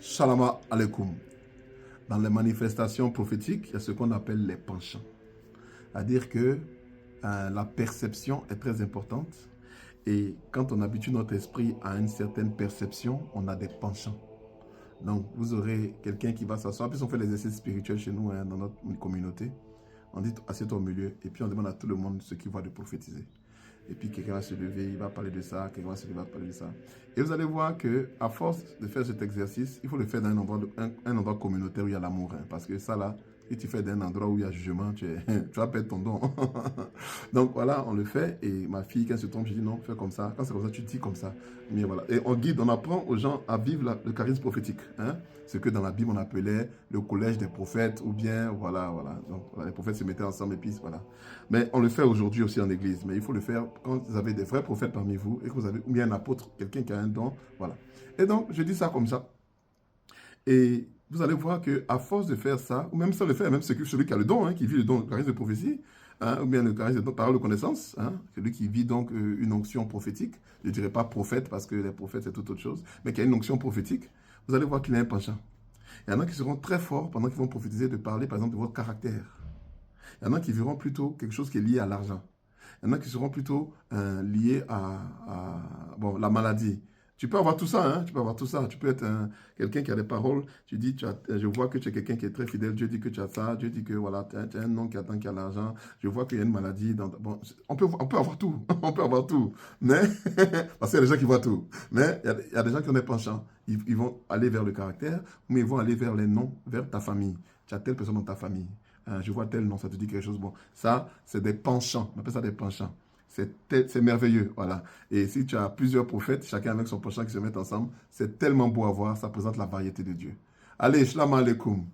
Shalom alaikum. Dans les manifestations prophétiques, il y a ce qu'on appelle les penchants. C'est-à-dire que la perception est très importante. Et quand on habitue notre esprit à une certaine perception, on a des penchants. Donc, vous aurez quelqu'un qui va s'asseoir. Puis, on fait l'exercice spirituel chez nous, dans notre communauté. On dit, assieds-toi au milieu. Et puis, on demande à tout le monde ce qu'il voit de prophétiser. Et puis, quelqu'un va se lever, il va parler de ça. Quelqu'un va se lever, il va parler de ça. Et vous allez voir qu'à force de faire cet exercice, il faut le faire dans un endroit communautaire où il y a l'amour. Parce que ça, là, si tu fais dans un endroit où il y a jugement, tu vas perdre ton don. Donc voilà, on le fait. Et ma fille, quand elle se trompe, je dis non, fais comme ça. Quand c'est comme ça, tu dis comme ça. Mais voilà. Et on guide, on apprend aux gens à vivre le charisme prophétique. Ce que dans la Bible, on appelait le collège des prophètes. Ou bien, voilà. Donc voilà, les prophètes se mettaient ensemble et puis voilà. Mais on le fait aujourd'hui aussi en église. Mais il faut le faire quand vous avez des vrais prophètes parmi vous et que vous avez ou bien un apôtre, quelqu'un qui a un don. Voilà. Et donc, je dis ça comme ça. Et vous allez voir qu'à force de faire ça, ou même sans le faire, même celui qui a le don, qui vit le don, le charisme de prophétie, ou bien le charisme de parole de connaissance, celui qui vit donc une onction prophétique, je ne dirais pas prophète parce que les prophètes c'est toute autre chose, mais qui a une onction prophétique, vous allez voir qu'il a un penchant. Il y en a qui seront très forts pendant qu'ils vont prophétiser de parler par exemple de votre caractère. Il y en a qui verront plutôt quelque chose qui est lié à l'argent. Il y en a qui seront plutôt liés à la maladie. Tu peux avoir tout ça, tu peux avoir tout ça. Tu peux être quelqu'un qui a des paroles. Tu dis, je vois que tu es quelqu'un qui est très fidèle. Dieu dit que tu as ça. Dieu dit que voilà, tu as un nom qui attend, qui a l'argent. Je vois qu'il y a une maladie. Bon, on peut avoir tout. On peut avoir tout. Mais, parce qu'il y a des gens qui voient tout. Mais il y a des gens qui ont des penchants. Ils vont aller vers le caractère, mais ils vont aller vers les noms, vers ta famille. Tu as telle personne dans ta famille. Je vois tel nom, ça te dit quelque chose. Bon, ça, c'est des penchants. On appelle ça des penchants. C'est merveilleux, voilà. Et si tu as plusieurs prophètes, chacun avec son penchant qui se mettent ensemble, c'est tellement beau à voir, ça présente la variété de Dieu. Allez, shalom alaikum.